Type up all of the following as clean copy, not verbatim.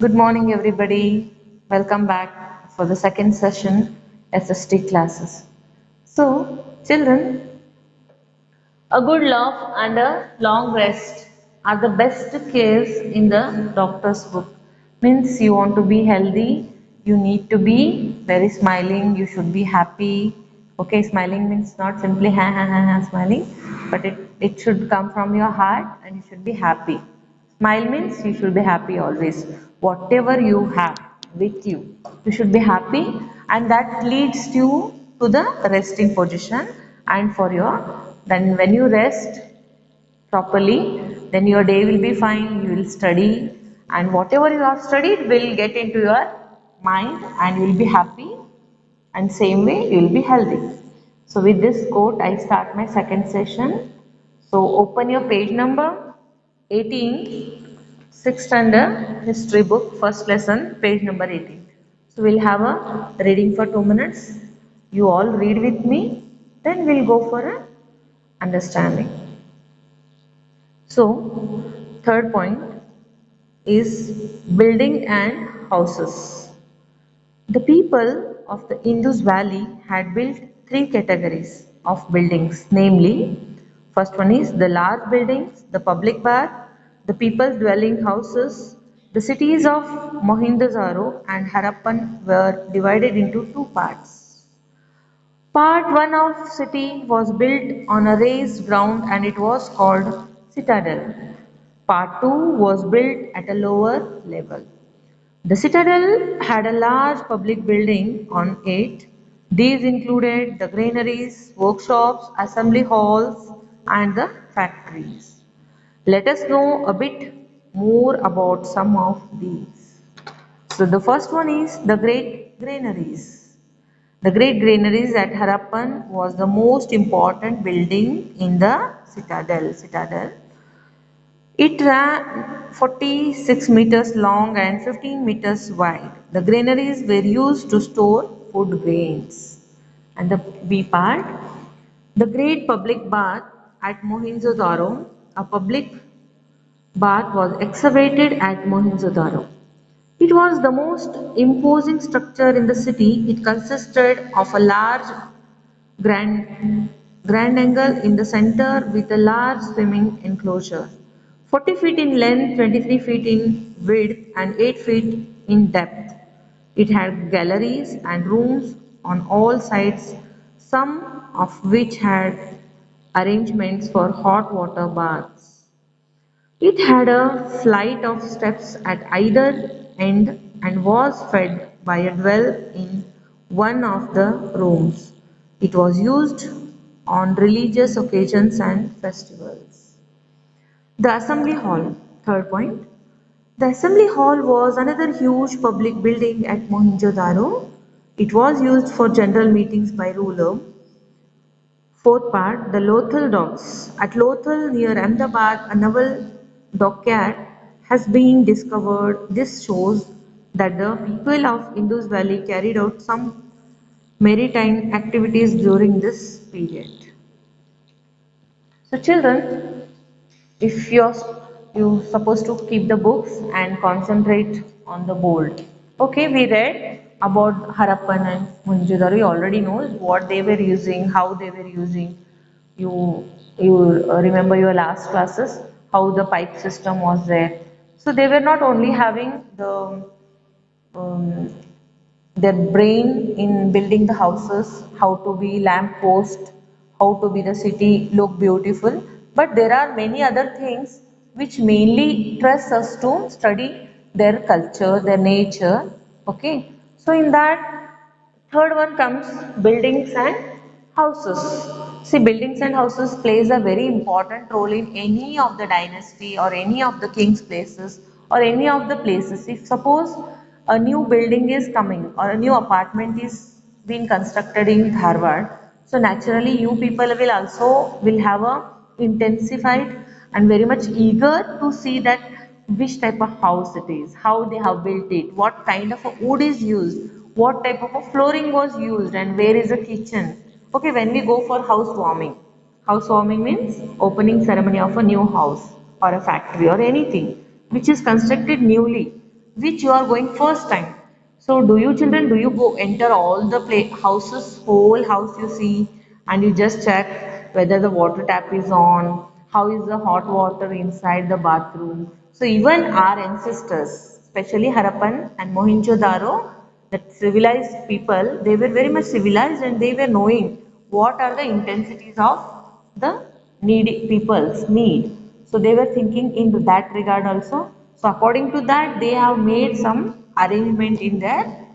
Good morning, everybody. Welcome back for the second session SST classes. So, children, a good laugh and a long rest are the best cares in the doctor's book. Means you want to be healthy, you need to be very smiling, you should be happy. Okay, smiling means not simply ha smiling, but it should come from your heart and you should be happy. Smile means you should be happy always. Whatever you have with you, you should be happy, and that leads you to the resting position. And for your then when you rest properly, then your day will be fine. You will study, and whatever you have studied will get into your mind, and you will be happy. And same way, you will be healthy. So with this quote, I start my second session. So open your page number 18, sixth standard history book, first lesson, page number 18. So we'll have a reading for 2 minutes. You all read with me, then we'll go for a understanding. So, third point is building and houses. The people of the Indus Valley had built three categories of buildings, namely, first one is the large buildings, the public bath, the people's dwelling houses. The cities of Mohenjo-daro and Harappan were divided into two parts. Part 1 of city was built on a raised ground and it was called citadel. Part 2 was built at a lower level. The citadel had a large public building on it. These included the granaries, workshops, assembly halls, and the factories. Let us know a bit more about some of these. So, the first one is the great granaries. The great granaries at Harappan was the most important building in the citadel. It ran 46 meters long and 15 meters wide. The granaries were used to store food grains. And the B part, the great public bath at Mohenjo-daro, a public bath was excavated at Mohenjo-daro. It was the most imposing structure in the city. It consisted of a large grand, grand angle in the center with a large swimming enclosure. 40 feet in length, 23 feet in width, and 8 feet in depth. It had galleries and rooms on all sides, some of which had arrangements for hot water baths. It had a flight of steps at either end and was fed by a well in one of the rooms. It was used on religious occasions and festivals. The Assembly Hall, third point. The Assembly Hall was another huge public building at Mohenjo-daro. It was used for general meetings by ruler. Fourth part, the Lothal docks. At Lothal near Ahmedabad, a naval dockyard has been discovered. This shows that the people of Indus Valley carried out some maritime activities during this period. So children, if you're supposed to keep the books and concentrate on the board. Okay, we read about Harappan and Mohenjo-daro. You already know what they were using, how they were using. You remember your last classes, how the pipe system was there. So they were not only having um, their brain in building the houses, how to be lamp post, how to be the city look beautiful. But there are many other things which mainly trust us to study their culture, their nature. Okay. So in that third one comes buildings and houses. See, buildings and houses plays a very important role in any of the dynasty or any of the king's places or any of the places. If suppose a new building is coming or a new apartment is being constructed in Dharwad, so naturally you people will also will have a intensified and very much eager to see that which type of house it is, how they have built it, what kind of a wood is used, what type of a flooring was used, and where is the kitchen. Okay, when we go for housewarming means opening ceremony of a new house or a factory or anything which is constructed newly. which you are going first time. So do you children, do you go enter all the play houses, whole house you see, and you just check whether the water tap is on, how is the hot water inside the bathroom. So even our ancestors, especially Harappan and Mohenjo-daro, that civilized people, they were very much civilized and they were knowing what are the intensities of the needy people's need. So they were thinking in that regard also. So according to that, they have made some arrangement in their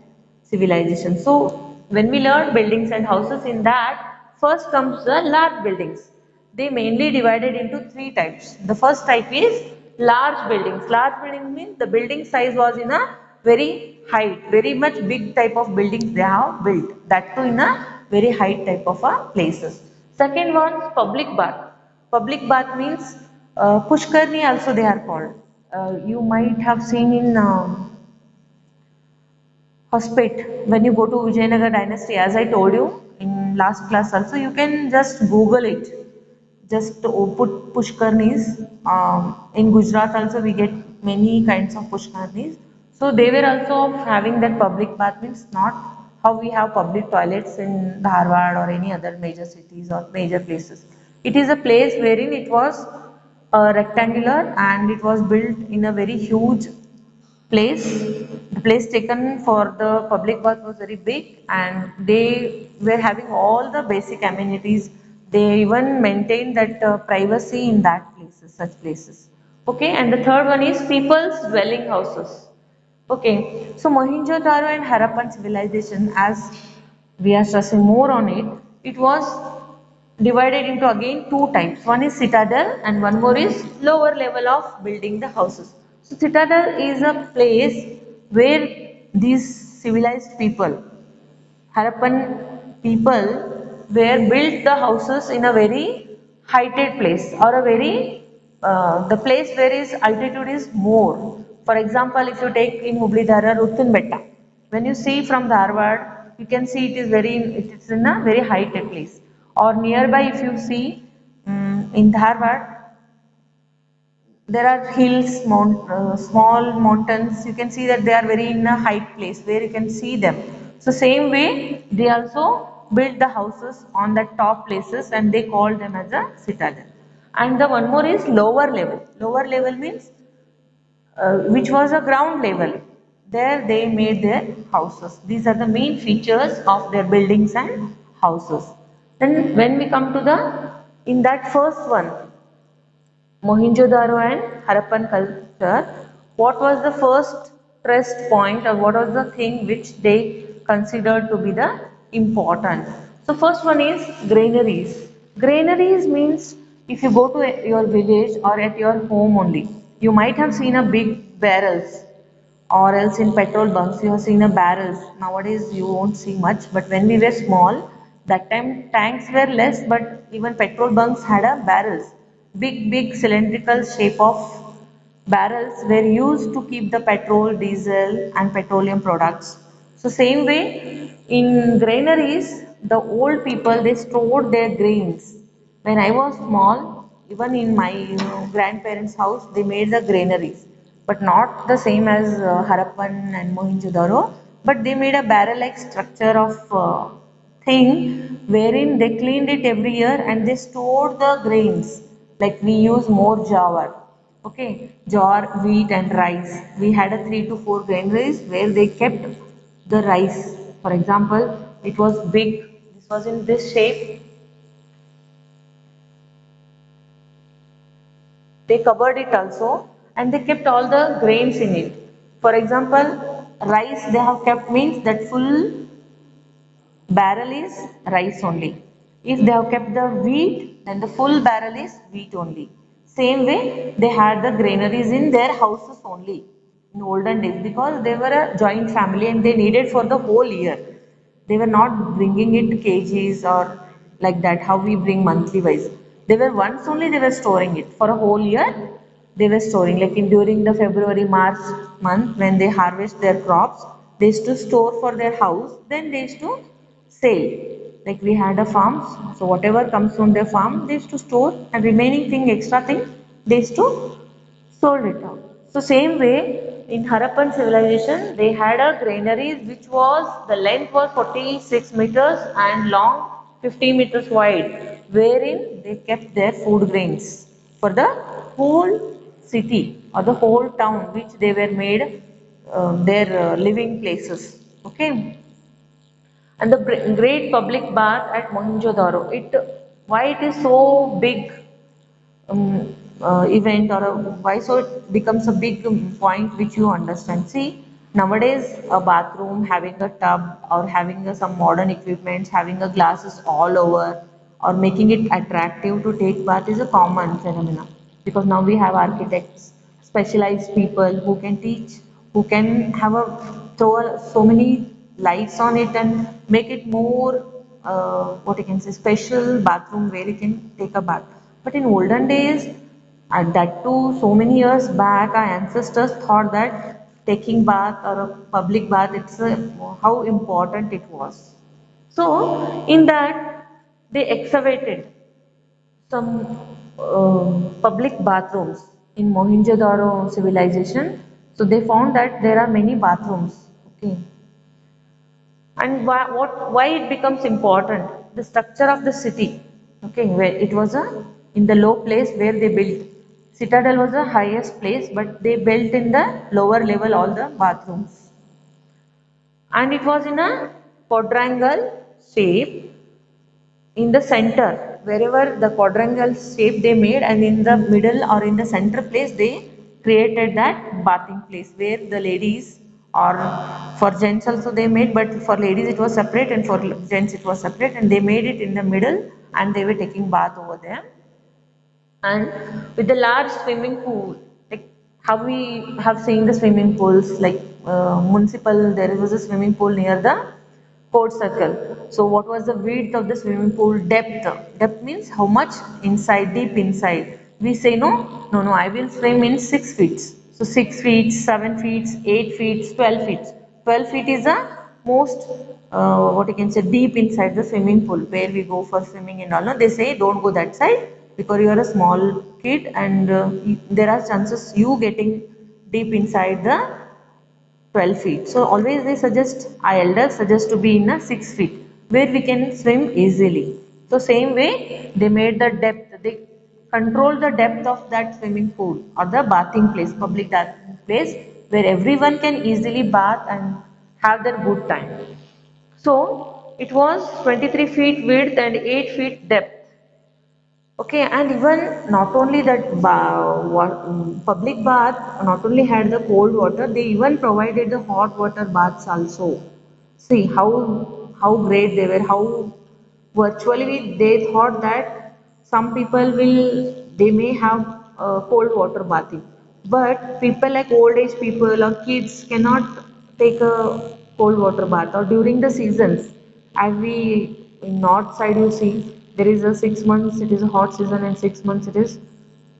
civilization. So when we learn buildings and houses, in that first comes the large buildings. They mainly divided into three types. The first type is large buildings. Large buildings means the building size was in a very height, very much big type of buildings they have built. That too in a very high type of places. Second one, public bath. Public bath means Pushkarni also they are called. You might have seen in Hospit, when you go to Vijayanagar dynasty, as I told you in last class also, you can just Google it. Just put Pushkarnis. In Gujarat also we get many kinds of Pushkarnis. So they were also having that public bath means not how we have public toilets in Dharwad or any other major cities or major places. It is a place wherein it was rectangular and it was built in a very huge place. The place taken for the public bath was very big and they were having all the basic amenities. They even maintained that privacy in that places, such places. Okay, and the third one is people's dwelling houses. Okay, so Mohenjo-daro and Harappan civilization, as we are stressing more on it, it was divided into again two types. One is citadel and one more is lower level of building the houses. So citadel is a place where these civilized people, Harappan people, were built the houses in a very heighted place or a very the place where is altitude is more. For example, if you take in Hubli Dhara Ruttun Betta, when you see from Dharwad, you can see it is in a very heighted place. Or nearby, if you see in Dharwad, there are hills, small mountains. You can see that they are very in a high place where you can see them. So same way, they also built the houses on the top places and they called them as a citadel. And the one more is lower level. Lower level means which was a ground level. There they made their houses. These are the main features of their buildings and houses. Then when we come to the, in that first one, Mohenjo-daro and Harappan culture, what was the first trust point or what was the thing which they considered to be the important? So first one is granaries. Granaries means if you go to your village or at your home only, you might have seen a big barrels or else in petrol bunks you have seen a barrels. Nowadays you won't see much, but when we were small, that time tanks were less, but even petrol bunks had a barrels. Big cylindrical shape of barrels were used to keep the petrol, diesel and petroleum products. So same way in granaries, the old people they stored their grains. When I was small, even in my grandparents' house, they made the granaries, but not the same as Harappan and Mohenjo-daro. But they made a barrel-like structure of thing wherein they cleaned it every year and they stored the grains. Like we use more jawar, okay, jawar, wheat and rice. We had a 3 to 4 granaries where they kept the rice. For example, it was big. This was in this shape. They covered it also and they kept all the grains in it. For example, rice they have kept means that full barrel is rice only. If they have kept the wheat, then the full barrel is wheat only. Same way, they had the granaries in their houses only in olden days because they were a joint family and they needed for the whole year. They were not bringing it kgs or like that, how we bring monthly wise. They were once only they were storing it for a whole year. They were storing like in during the February March month when they harvest their crops, they used to store for their house. Then they used to sale. Like we had a farm, so whatever comes from their farm, they used to store, and remaining thing, extra thing, they used to sold it out. So same way, in Harappan civilization, they had a granary which was the length was 46 meters and long 50 meters wide, wherein they kept their food grains for the whole city or the whole town which they were made their living places. Okay, and the great public bath at Mohenjo-daro. Why it is so big event or why so it becomes a big point which you understand. See, nowadays a bathroom having a tub or having some modern equipments, having a glasses all over or making it attractive to take bath is a common phenomenon because now we have architects, specialized people who can teach, who can have a so many lights on it and make it more what you can say special bathroom where you can take a bath. But in olden days, and that too so many years back, our ancestors thought that taking bath or a public bath, how important it was. So in that, they excavated some public bathrooms in Mohenjo-daro civilization. So they found that there are many bathrooms. Okay, and why it becomes important, the structure of the city. Okay, where it was a in the low place where they built citadel was the highest place, but they built in the lower level all the bathrooms, and it was in a quadrangle shape in the center, wherever the quadrangle shape they made, and in the middle or in the center place they created that bathing place where the ladies, or for gents also they made, but for ladies it was separate and for gents it was separate, and they made it in the middle and they were taking bath over there. And with the large swimming pool, like how we have seen the swimming pools, like municipal, there was a swimming pool near the court circle. So what was the width of the swimming pool? Depth means how much inside, deep inside. We say no, I will swim in 6 feet. So 6 feet, 7 feet, 8 feet, 12 feet. 12 feet is the most what you can say deep inside the swimming pool where we go for swimming and all. No, they say don't go that side because you are a small kid and there are chances you getting deep inside the 12 feet. So always they suggest, our elders suggest to be in a 6 feet where we can swim easily. So same way they made the depth, they control the depth of that swimming pool or the bathing place, public bathing place where everyone can easily bath and have their good time. So it was 23 feet width and 8 feet depth. Okay, and even not only that public bath not only had the cold water, they even provided the hot water baths also. See how great they were, how virtually they thought that some people will, they may have cold water bathing, but people like old age people or kids cannot take a cold water bath or during the seasons. As we in north side you see there is a 6 months it is a hot season and 6 months it is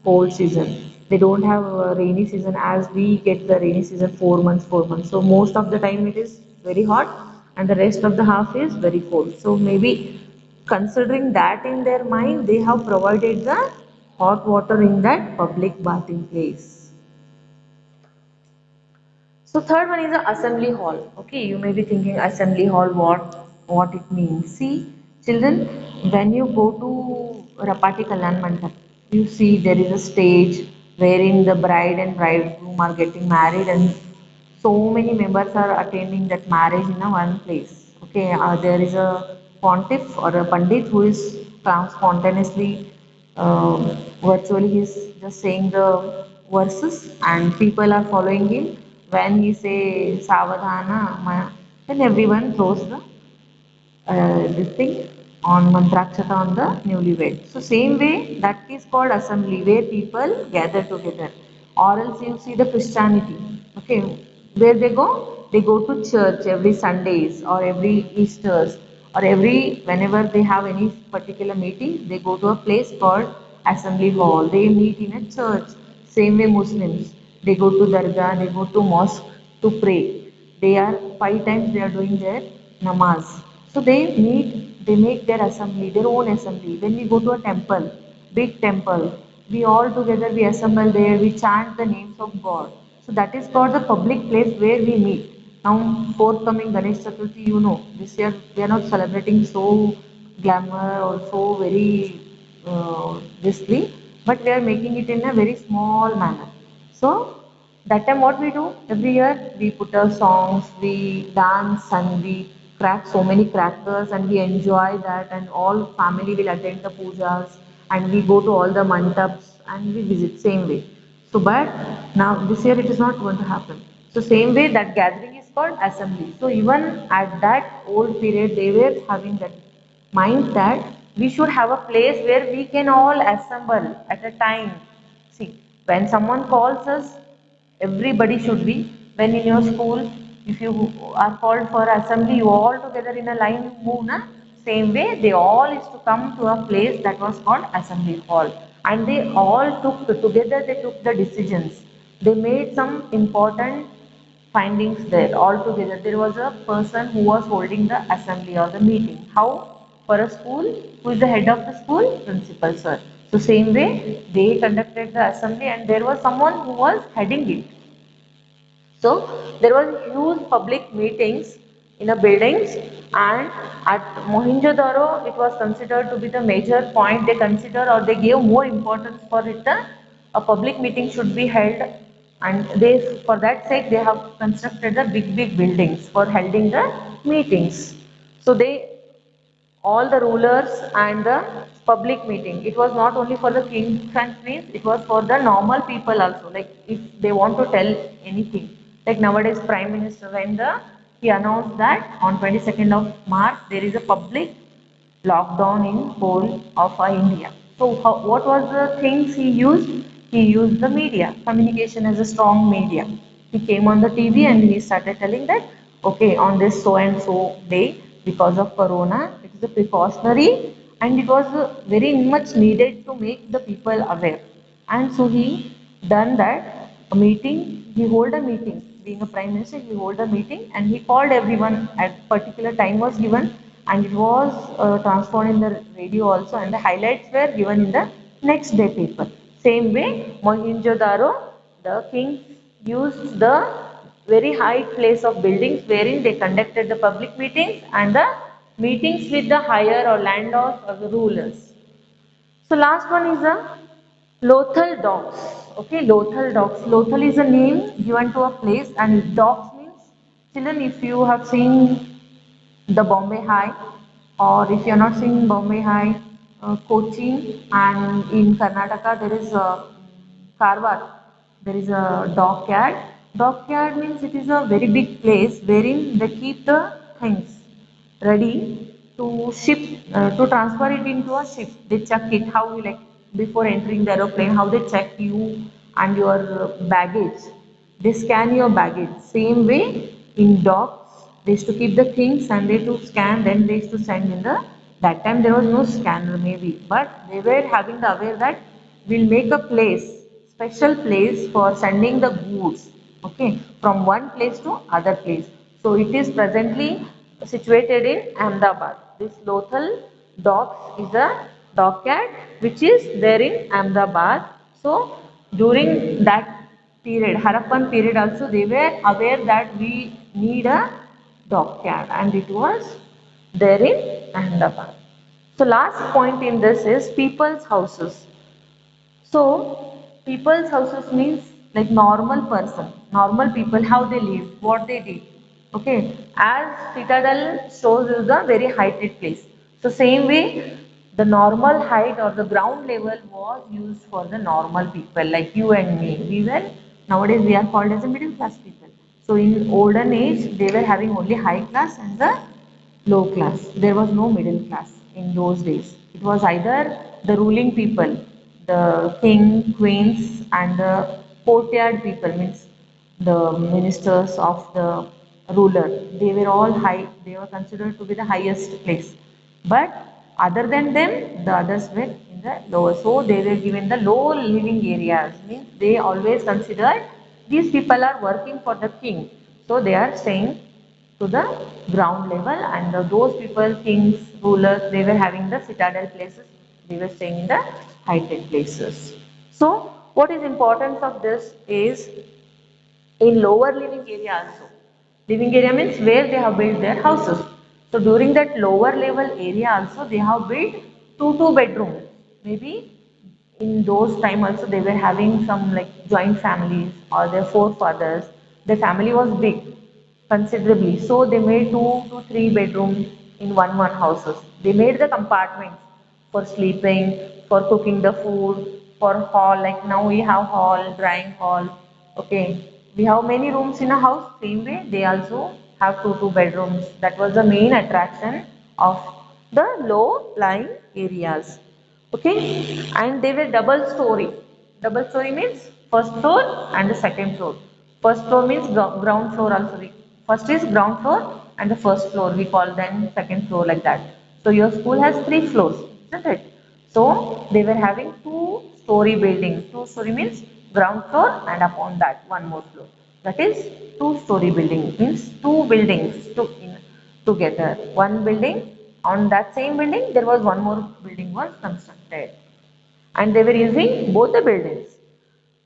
cold season. They don't have a rainy season as we get the rainy season 4 months, 4 months. So most of the time it is very hot and the rest of the half is very cold. So maybe considering that in their mind, they have provided the hot water in that public bathing place. So third one is the assembly hall. Okay, you may be thinking assembly hall, what it means. See, children, when you go to Rapati Kalyan Mandap, you see there is a stage wherein the bride and bridegroom are getting married, and so many members are attending that marriage in a one place. Okay, there is a pontiff or a pandit who is spontaneously virtually he's just saying the verses and people are following him. When he say savadhana, then everyone throws the this thing on mantrakshata on the newlywed. So same way that is called assembly where people gather together. Or else you see the Christianity. Okay, where they go? They go to church every Sundays or every Easters or every whenever they have any particular meeting, they go to a place called assembly hall. They meet in a church. Same way Muslims. They go to dargah, they go to mosque to pray. They are 5 times they are doing their namaz. So they make their assembly, their own assembly. When we go to a temple, big temple, we all together we assemble there, we chant the names of God. So that is called the public place where we meet. Now, forthcoming Ganesh Chaturthi, this year we are not celebrating so glamour or so very thisly, but we are making it in a very small manner. So that time what we do every year, we put our songs, we dance and we crack so many crackers and we enjoy that, and all family will attend the pujas and we go to all the mantaps and we visit same way. So, but now this year it is not going to happen. So, same way that gathering is called assembly. So, even at that old period, they were having that mind that we should have a place where we can all assemble at a time. See, when someone calls us, everybody should be. When in your school, if you are called for assembly, you all together in a line move, na? Same way, they all used to come to a place that was called assembly hall, and they all took together. They took the decisions. They made some important findings there all together. There was a person who was holding the assembly or the meeting. How? For a school, who is the head of the school? Principal, sir. So same way, they conducted the assembly and there was someone who was heading it. So there was huge public meetings in a buildings, and at Mohenjo-daro it was considered to be the major point. They consider or they gave more importance for it. A public meeting should be held, and they for that sake they have constructed the big buildings for holding the meetings. So they all the rulers and the public meeting. It was not only for the kings and queens, it was for the normal people also. Like if they want to tell anything, like nowadays Prime Minister, when he announced that on 22nd of March there is a public lockdown in whole of India. So what was the things he used? He used the media, communication as a strong media. He came on the TV and he started telling that, okay, on this so and so day, because of corona, it is a precautionary and it was very much needed to make the people aware. And so he done that a meeting, he hold a meeting. Being a prime minister, he hold a meeting and he called everyone at particular time was given, and it was transformed in the radio also, and the highlights were given in the next day paper. Same way, Mohenjo-daro, the king used the very high place of buildings wherein they conducted the public meetings and the meetings with the higher or landlords or the rulers. So last one is a Lothal Docks. Okay, Lothal Docks. Lothal is a name given to a place, and docks means, children, if you have seen the Bombay High, or if you are not seeing Bombay High, Kochi, and in Karnataka there is Karwar. There is a dockyard. Dockyard means it is a very big place wherein they keep the things ready to ship to transfer it into a ship. They check it how you like before entering the aeroplane, how they check you and your baggage. They scan your baggage. Same way in docks, they used to keep the things and they to scan, then they used to send in the, that time there was no scanner maybe, but they were having the aware that we'll make a place, special place for sending the goods, okay, from one place to other place. So it is presently situated in Ahmedabad. This Lothal docks is a dockyard which is there in Ahmedabad. So during that period, Harappan period also, they were aware that we need a dockyard and it was there in Ahmedabad. So last point in this is people's houses. So, people's houses means like normal person, normal people, how they live, what they did. Okay, as Citadel shows is a very heighted place. So, same way, the normal height or the ground level was used for the normal people like you and me. We were, nowadays we are called as a middle class people. So, in olden age, they were having only high class and the low class. There was no middle class in those days. It was either the ruling people, the king, queens, and the courtyard people, means the ministers of the ruler. They were all high, they were considered to be the highest place. But other than them, the others were in the lower. So they were given the low living areas, means they always considered these people are working for the king. So they are staying to the ground level, and those people, kings, rulers, they were having the citadel places, they were staying in the heighted places. So what is importance of this is in lower living area also. Living area means where they have built their houses. So during that lower level area also they have built two bedrooms. Maybe in those time also they were having some like joint families or their forefathers. Their family was big considerably. So they made 2 to 3 bedrooms in one houses. They made the compartments for sleeping, for cooking the food, for hall. Like now we have hall, drying hall. Okay, we have many rooms in a house. Same way they also have two bedrooms. That was the main attraction of the low lying areas. Okay, and they were double story. Double story means first floor and the second floor. First floor means ground floor also. First is ground floor and the first floor we call then second floor, like that. So your school has 3 floors, isn't it? So they were having 2 story buildings. 2 story means ground floor and upon that one more floor. That is 2 story building means two buildings together. One building, on that same building there was one more building was constructed, and they were using both the buildings.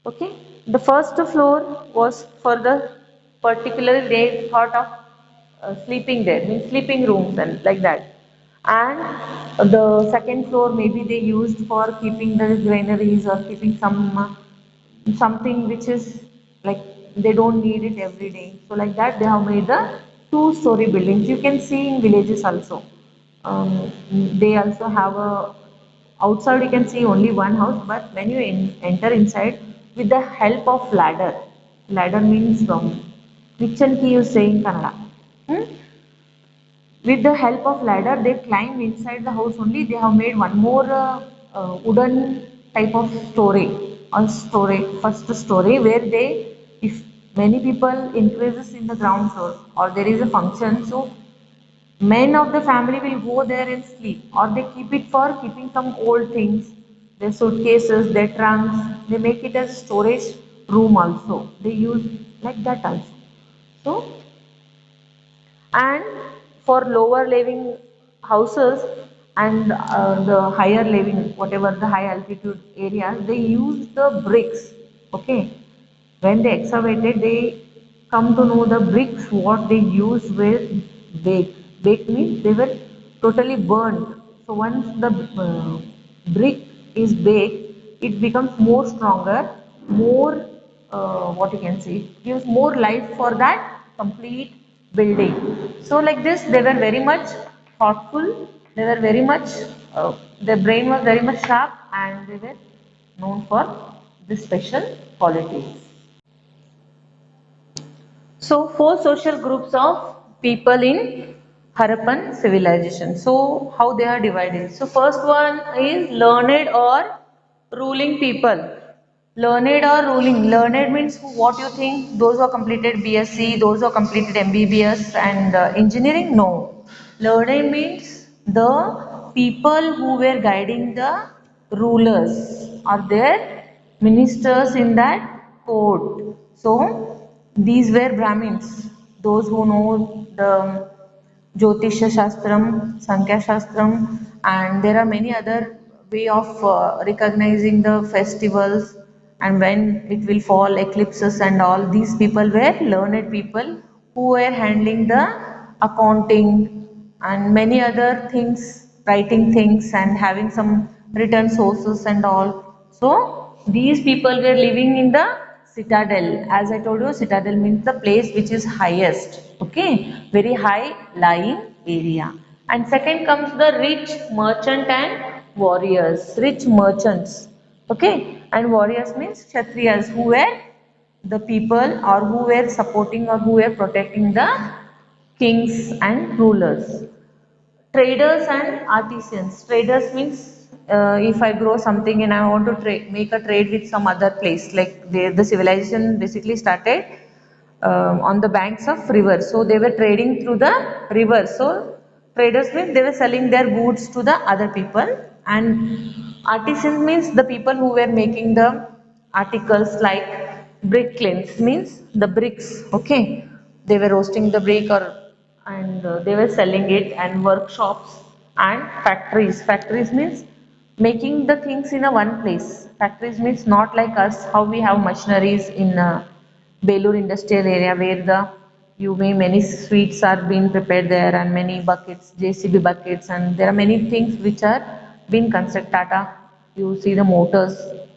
Okay, the first floor was for the particular they thought of sleeping there, means sleeping rooms and like that. And the second floor maybe they used for keeping the granaries or keeping something which is like they don't need it every day. So like that they have made the 2 story buildings. You can see in villages also. They also have a outside you can see only one house, but when you enter inside with the help of ladder. Ladder means kitchen key you say in Kannada. Hmm? With the help of ladder, they climb inside the house only. They have made one more wooden type of story, on story, first story, where they, if many people increases in the ground floor or there is a function, so men of the family will go there and sleep, or they keep it for keeping some old things, their suitcases, their trunks. They make it as storage room also. They use like that also. So and for lower living houses and the higher living whatever the high altitude areas they use the bricks. Okay, when they excavated they come to know the bricks what they use were baked means they were totally burned. So once the brick is baked it becomes more stronger, more what you can say, it gives more life for that complete building. So like this, they were very much thoughtful. They were very much, their brain was very much sharp, and they were known for this special qualities. So four social groups of people in Harappan civilization. So how they are divided. So first one is learned or ruling people. Learned or ruling. Learned means what you think? Those who have completed BSc, those who have completed MBBS and engineering? No. Learned means the people who were guiding the rulers or their ministers in that court. So these were Brahmins, those who know the Jyotisha Shastram, Sankhya Shastram, and there are many other way of recognizing the festivals and when it will fall, eclipses and all. These people were learned people who were handling the accounting and many other things, writing things and having some written sources and all. So these people were living in the citadel. As I told you, citadel means the place which is highest. Okay, very high lying area. And second comes the rich merchant and warriors. Rich merchants. Okay, and warriors means kshatriyas who were the people or who were supporting or who were protecting the kings and rulers. Traders and artisans. Traders means if I grow something and I want to make a trade with some other place, like the civilization basically started on the banks of rivers. So they were trading through the river. So traders means they were selling their goods to the other people, and artisans means the people who were making the articles like brick kilns means the bricks. Okay, they were roasting the brick or and they were selling it, and workshops and factories. Factories means making the things in a one place. Factories means not like us how we have machineries in Belur industrial area where the you may many sweets are being prepared there and many buckets, JCB buckets, and there are many things which are being constructed. Tata, you see the motors,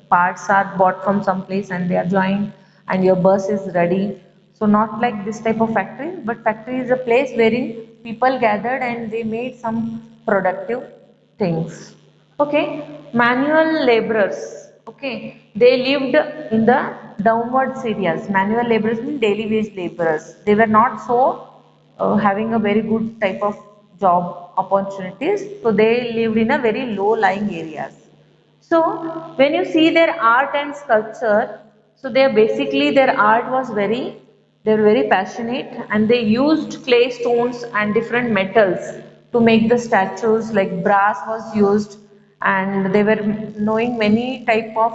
parts are bought from some place and they are joined and your bus is ready. So not like this type of factory, but factory is a place wherein people gathered and they made some productive things. Okay, manual laborers. Okay, they lived in the downwards areas. Manual laborers mean daily wage laborers. They were not so having a very good type of job opportunities, so they lived in a very low lying areas. So when you see their art and sculpture, so they basically their art was they were very passionate and they used clay stones and different metals to make the statues, like brass was used, and they were knowing many type of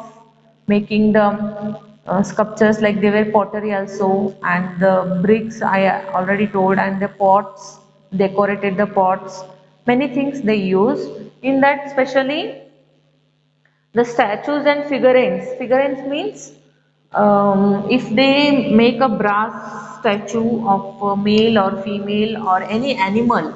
making the sculptures, like they were pottery also, and the bricks I already told, and the pots, decorated the pots, many things they use in that, especially the statues and figurines. Figurines means if they make a brass statue of a male or female or any animal,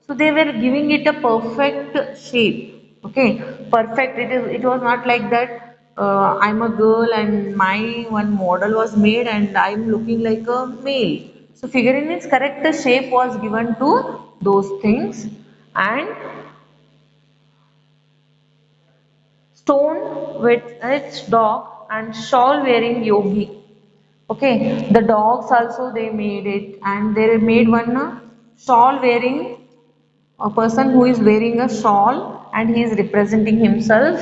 so they were giving it a perfect shape. Okay, perfect. It was not like that. I'm a girl and my one model was made and I'm looking like a male. So figurine means correct. The shape was given to those things, and stone with its dog and shawl wearing yogi. Okay, the dogs also they made it, and they made one shawl wearing, a person who is wearing a shawl and he is representing himself,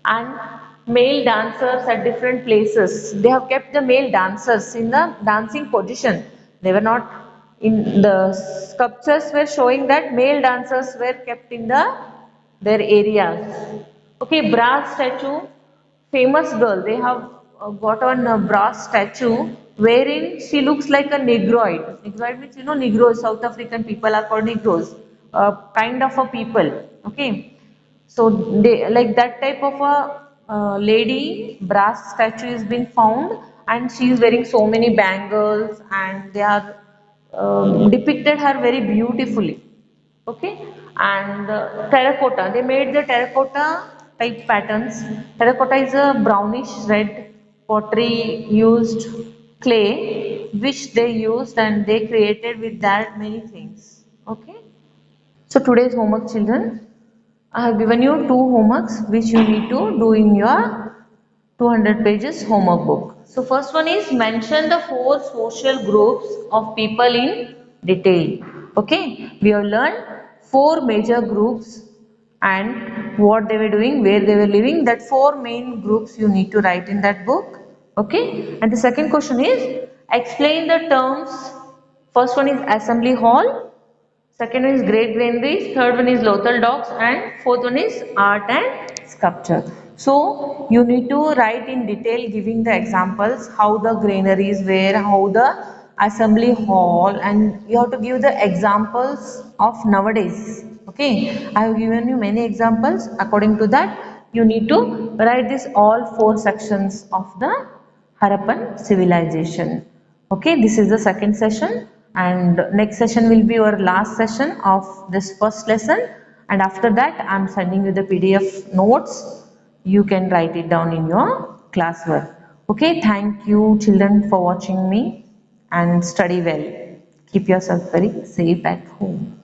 and male dancers at different places. They have kept the male dancers in the dancing position. They were not in the sculptures were showing that male dancers were kept in their areas. Okay, brass statue, famous girl. They have got on a brass statue wherein she looks like a negroid. Negroid means Negroes. South African people are called Negroes, kind of a people. Okay, so they like that type of a lady brass statue is being found, and she is wearing so many bangles, and they are depicted her very beautifully. Okay, and terracotta, they made the terracotta type patterns. Terracotta is a brownish red pottery used clay which they used and they created with that many things. Okay, so today's homework, children, I have given you two homeworks which you need to do in your 200 pages homework book. So first one is mention the four social groups of people in detail. Okay, we have learned four major groups and what they were doing, where they were living. That four main groups you need to write in that book. Okay, and the second question is explain the terms. First one is assembly hall, second one is great granaries, third one is Lothal dogs, and fourth one is art and sculpture. So you need to write in detail giving the examples how the granaries were, how the assembly hall, and you have to give the examples of nowadays. Okay, I have given you many examples. According to that, you need to write this all four sections of the Harappan civilization. Okay, this is the second session, and next session will be your last session of this first lesson, and after that I am sending you the PDF notes. You can write it down in your classwork. Okay, thank you children for watching me, and study well. Keep yourself very safe at home.